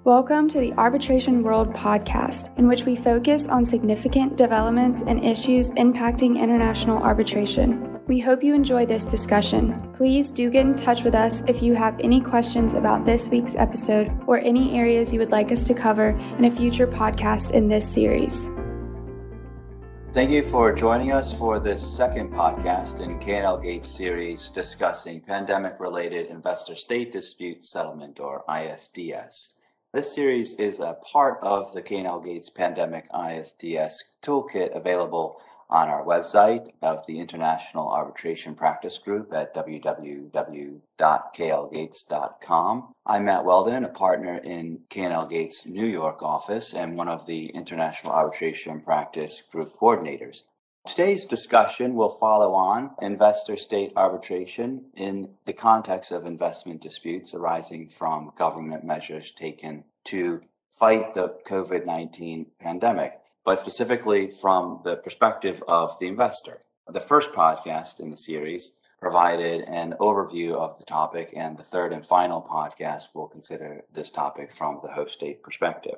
Welcome to the Arbitration World podcast, in which we focus on significant developments and issues impacting international arbitration. We hope you enjoy this discussion. Please do get in touch with us if you have any questions about this week's episode or any areas you would like us to cover in a future podcast in this series. Thank you for joining us for this second podcast in K&L Gates series discussing pandemic-related investor-state dispute settlement, or ISDS. This series is a part of the K&L Gates Pandemic ISDS Toolkit available on our website of the International Arbitration Practice Group at www.klgates.com. I'm Matt Weldon, a partner in K&L Gates' New York office and one of the International Arbitration Practice Group coordinators. Today's discussion will follow on investor-state arbitration in the context of investment disputes arising from government measures taken to fight the COVID-19 pandemic, but specifically from the perspective of the investor. The first podcast in the series provided an overview of the topic, and the third and final podcast will consider this topic from the host state perspective.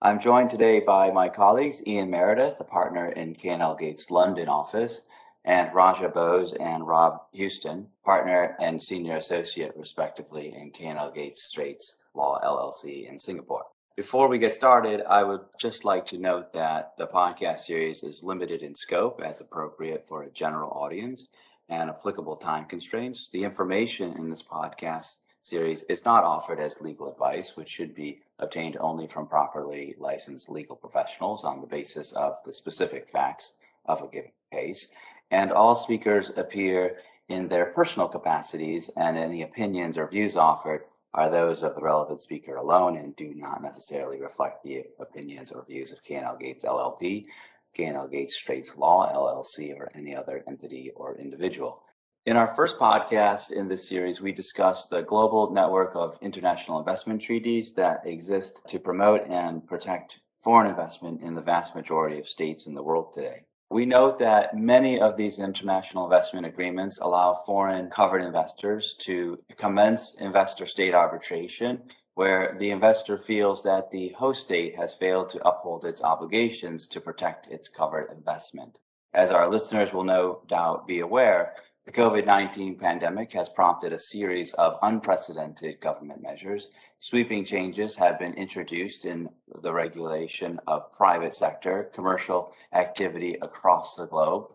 I'm joined today by my colleagues, Ian Meredith, a partner in K&L Gates' London office, and Raja Bose and Rob Houston, partner and senior associate, respectively, in K&L Gates Straits Law LLC in Singapore. Before we get started, I would just like to note that the podcast series is limited in scope as appropriate for a general audience and applicable time constraints. The information in this podcast series is not offered as legal advice, which should be obtained only from properly licensed legal professionals on the basis of the specific facts of a given case. And all speakers appear in their personal capacities, and any opinions or views offered are those of the relevant speaker alone and do not necessarily reflect the opinions or views of K&L Gates LLP, K&L Gates Straits Law LLC, or any other entity or individual. In our first podcast in this series, we discussed the global network of international investment treaties that exist to promote and protect foreign investment in the vast majority of states in the world today. We note that many of these international investment agreements allow foreign covered investors to commence investor-state arbitration where the investor feels that the host state has failed to uphold its obligations to protect its covered investment. As our listeners will no doubt be aware, the COVID-19 pandemic has prompted a series of unprecedented government measures. Sweeping changes have been introduced in the regulation of private sector commercial activity across the globe.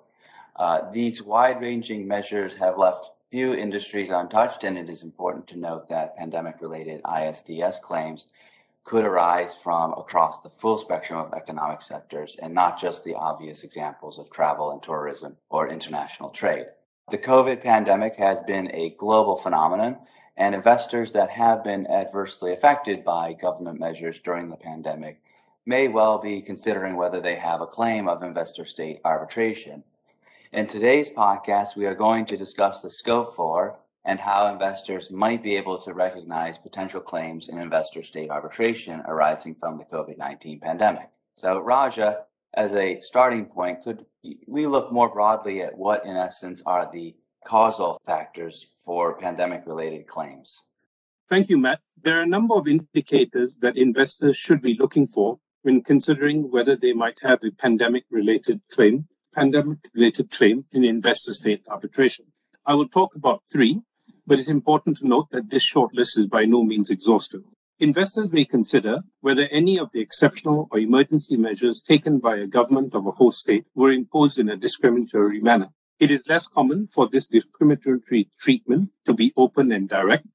These wide-ranging measures have left few industries untouched, and it is important to note that pandemic-related ISDS claims could arise from across the full spectrum of economic sectors and not just the obvious examples of travel and tourism or international trade. The COVID pandemic has been a global phenomenon, and investors that have been adversely affected by government measures during the pandemic may well be considering whether they have a claim of investor-state arbitration. In today's podcast, we are going to discuss the scope for and how investors might be able to recognize potential claims in investor-state arbitration arising from the COVID-19 pandemic. So, Raja, as a starting point, could we look more broadly at what, in essence, are the causal factors for pandemic-related claims? Thank you, Matt. There are a number of indicators that investors should be looking for when considering whether they might have a pandemic-related claim in investor-state arbitration. I will talk about three, but it's important to note that this short list is by no means exhaustive. Investors may consider whether any of the exceptional or emergency measures taken by a government of a host state were imposed in a discriminatory manner. It is less common for this discriminatory treatment to be open and direct.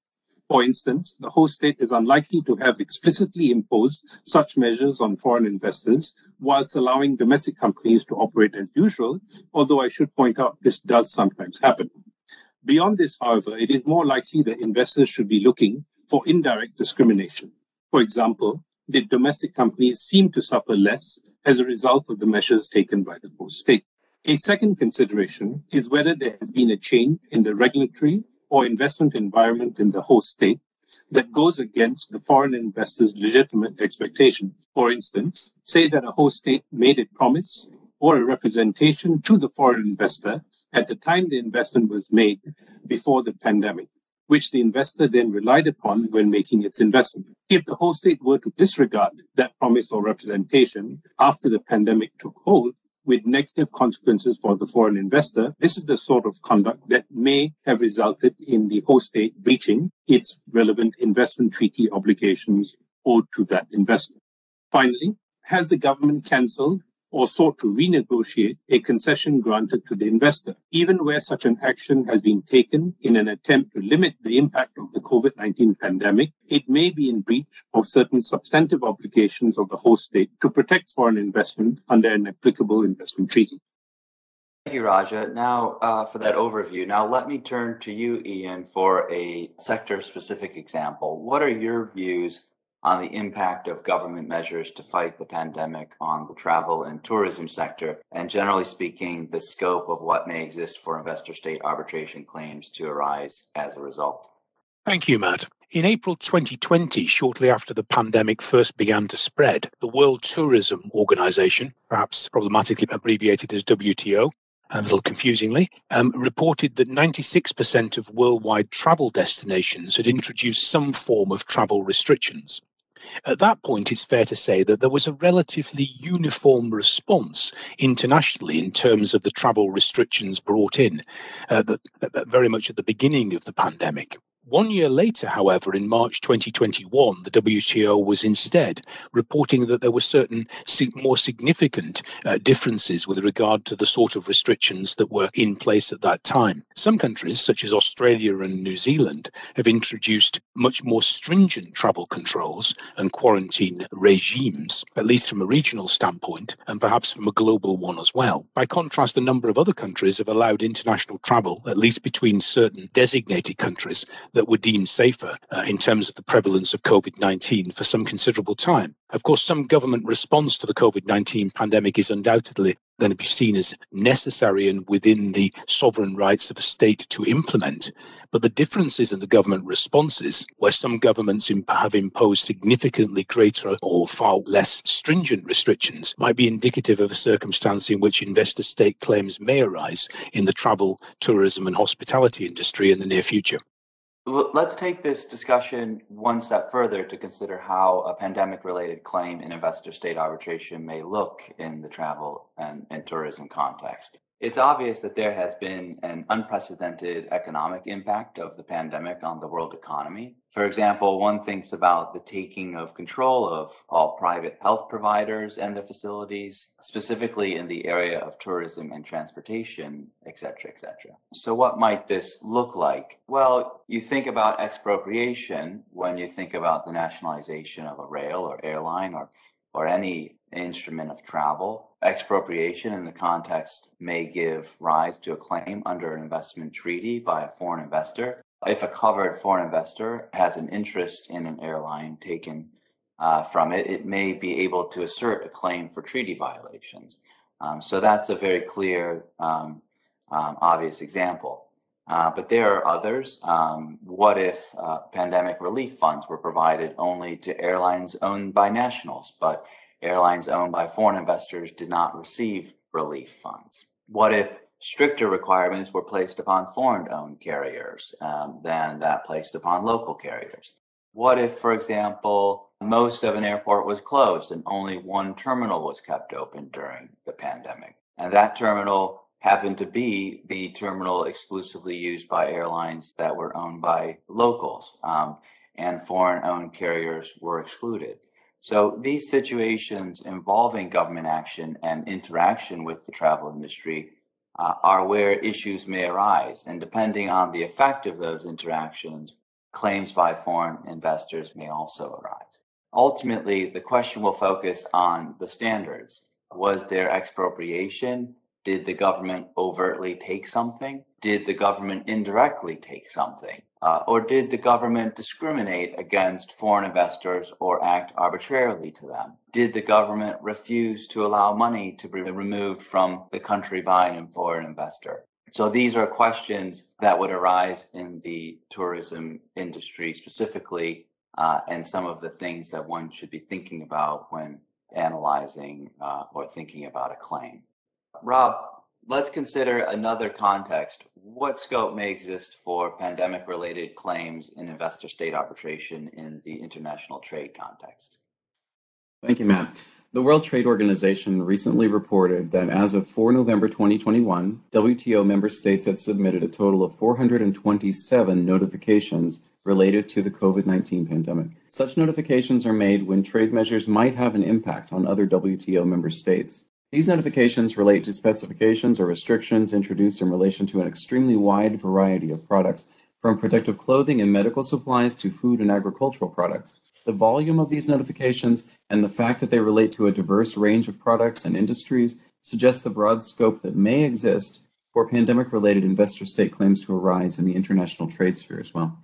For instance, the host state is unlikely to have explicitly imposed such measures on foreign investors whilst allowing domestic companies to operate as usual, although I should point out this does sometimes happen. Beyond this, however, it is more likely that investors should be looking for indirect discrimination. For example, did domestic companies seem to suffer less as a result of the measures taken by the host state? A second consideration is whether there has been a change in the regulatory or investment environment in the host state that goes against the foreign investor's legitimate expectations. For instance, say that a host state made a promise or a representation to the foreign investor at the time the investment was made before the pandemic. which the investor then relied upon when making its investment. If the host state were to disregard that promise or representation after the pandemic took hold, with negative consequences for the foreign investor, this is the sort of conduct that may have resulted in the host state breaching its relevant investment treaty obligations owed to that investment. Finally, has the government cancelled or sought to renegotiate a concession granted to the investor, even where such an action has been taken in an attempt to limit the impact of the COVID-19 pandemic? It may be in breach of certain substantive obligations of the host state to protect foreign investment under an applicable investment treaty. Thank you, Raja. Now, for that overview, now let me turn to you, Ian, for a sector-specific example. What are your views on the impact of government measures to fight the pandemic on the travel and tourism sector, and generally speaking, the scope of what may exist for investor-state arbitration claims to arise as a result? Thank you, Matt. In April 2020, shortly after the pandemic first began to spread, the World Tourism Organization, perhaps problematically abbreviated as WTO, a little confusingly, reported that 96% of worldwide travel destinations had introduced some form of travel restrictions. At that point, it's fair to say that there was a relatively uniform response internationally in terms of the travel restrictions brought in, very much at the beginning of the pandemic. 1 year later, however, in March 2021, the WTO was instead reporting that there were certain more significant differences with regard to the sort of restrictions that were in place at that time. Some countries, such as Australia and New Zealand, have introduced much more stringent travel controls and quarantine regimes, at least from a regional standpoint, and perhaps from a global one as well. By contrast, a number of other countries have allowed international travel, at least between certain designated countries, that were deemed safer in terms of the prevalence of COVID-19 for some considerable time. Of course, some government response to the COVID-19 pandemic is undoubtedly going to be seen as necessary and within the sovereign rights of a state to implement. But the differences in the government responses, where some governments have imposed significantly greater or far less stringent restrictions, might be indicative of a circumstance in which investor-state claims may arise in the travel, tourism and hospitality industry in the near future. Let's take this discussion one step further to consider how a pandemic-related claim in investor-state arbitration may look in the travel and tourism context. It's obvious that there has been an unprecedented economic impact of the pandemic on the world economy. For example, one thinks about the taking of control of all private health providers and their facilities, specifically in the area of tourism and transportation, etc., etc. So what might this look like? Well, you think about expropriation when you think about the nationalization of a rail or airline or any instrument of travel. Expropriation in the context may give rise to a claim under an investment treaty by a foreign investor. If a covered foreign investor has an interest in an airline taken from it, it may be able to assert a claim for treaty violations. So that's a very clear, obvious example. But there are others. What if pandemic relief funds were provided only to airlines owned by nationals, but airlines owned by foreign investors did not receive relief funds? What if stricter requirements were placed upon foreign-owned carriers than that placed upon local carriers? What if, for example, most of an airport was closed and only one terminal was kept open during the pandemic, and that terminal happened to be the terminal exclusively used by airlines that were owned by locals, and foreign-owned carriers were excluded? So these situations involving government action and interaction with the travel industry are where issues may arise, and depending on the effect of those interactions, claims by foreign investors may also arise. Ultimately, the question will focus on the standards. Was there expropriation? Did the government overtly take something? Did the government indirectly take something? Or did the government discriminate against foreign investors or act arbitrarily to them? Did the government refuse to allow money to be removed from the country by a foreign investor? So these are questions that would arise in the tourism industry specifically, and some of the things that one should be thinking about when analyzing or thinking about a claim. Rob, Let's consider another context. What scope may exist for pandemic-related claims in investor-state arbitration in the international trade context? Thank you, Matt. The World Trade Organization recently reported that as of 4 November 2021, WTO member states had submitted a total of 427 notifications related to the COVID-19 pandemic. Such notifications are made when trade measures might have an impact on other WTO member states. These notifications relate to specifications or restrictions introduced in relation to an extremely wide variety of products, from protective clothing and medical supplies to food and agricultural products. The volume of these notifications and the fact that they relate to a diverse range of products and industries suggests the broad scope that may exist for pandemic-related investor-state claims to arise in the international trade sphere as well.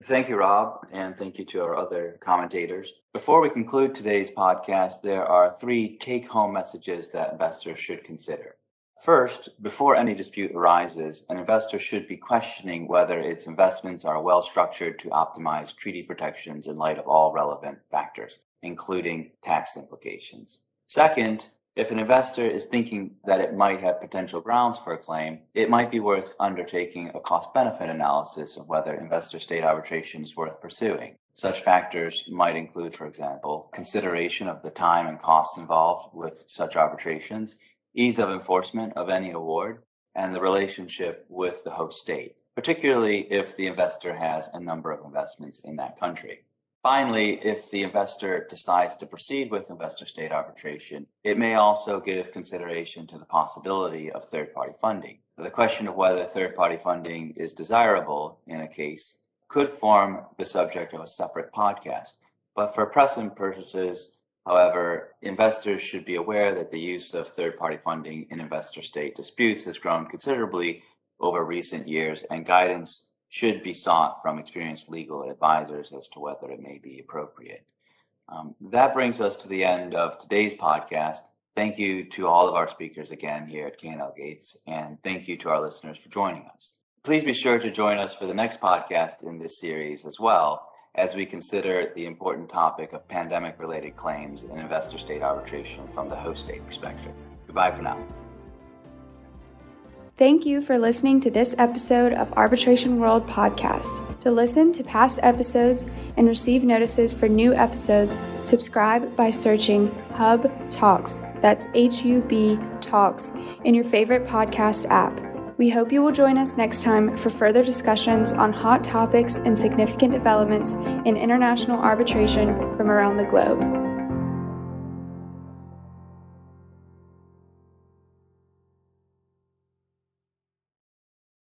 Thank you, Rob, and thank you to our other commentators. Before we conclude today's podcast, there are 3 take-home messages that investors should consider. First, before any dispute arises, an investor should be questioning whether its investments are well structured to optimize treaty protections in light of all relevant factors, including tax implications. Second, if an investor is thinking that it might have potential grounds for a claim, it might be worth undertaking a cost-benefit analysis of whether investor-state arbitration is worth pursuing. Such factors might include, for example, consideration of the time and costs involved with such arbitrations, ease of enforcement of any award, and the relationship with the host state, particularly if the investor has a number of investments in that country. Finally, if the investor decides to proceed with investor-state arbitration, it may also give consideration to the possibility of third-party funding. The question of whether third-party funding is desirable in a case could form the subject of a separate podcast, but for present purposes, however, investors should be aware that the use of third-party funding in investor-state disputes has grown considerably over recent years, and guidance should be sought from experienced legal advisors as to whether it may be appropriate. That brings us to the end of today's podcast. Thank you to all of our speakers again here at K&L Gates, and thank you to our listeners for joining us. Please be sure to join us for the next podcast in this series as well, as we consider the important topic of pandemic-related claims in investor-state arbitration from the host state perspective. Goodbye for now. Thank you for listening to this episode of Arbitration World Podcast. To listen to past episodes and receive notices for new episodes, subscribe by searching Hub Talks, that's HUB Talks, in your favorite podcast app. We hope you will join us next time for further discussions on hot topics and significant developments in international arbitration from around the globe.